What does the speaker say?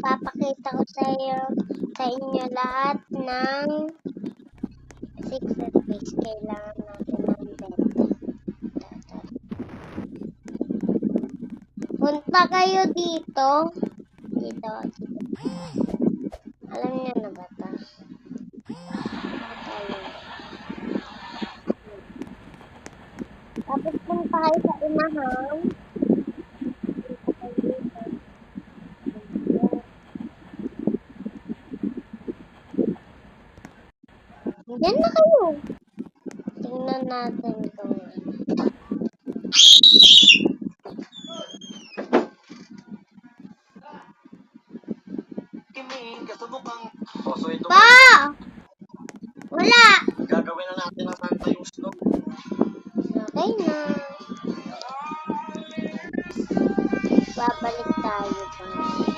Papakita ko sa inyo lahat ng secret base. Kailangan natin ng bed. Punta kayo dito. Dito. Alam niyo na ba ito? Tapos punta kayo sa unahan. Diyan na kayo. Tingnan natin kung Pa! Wala! Gagawin na natin ang Santa yung snow. Okay na. Babalik tayo pa.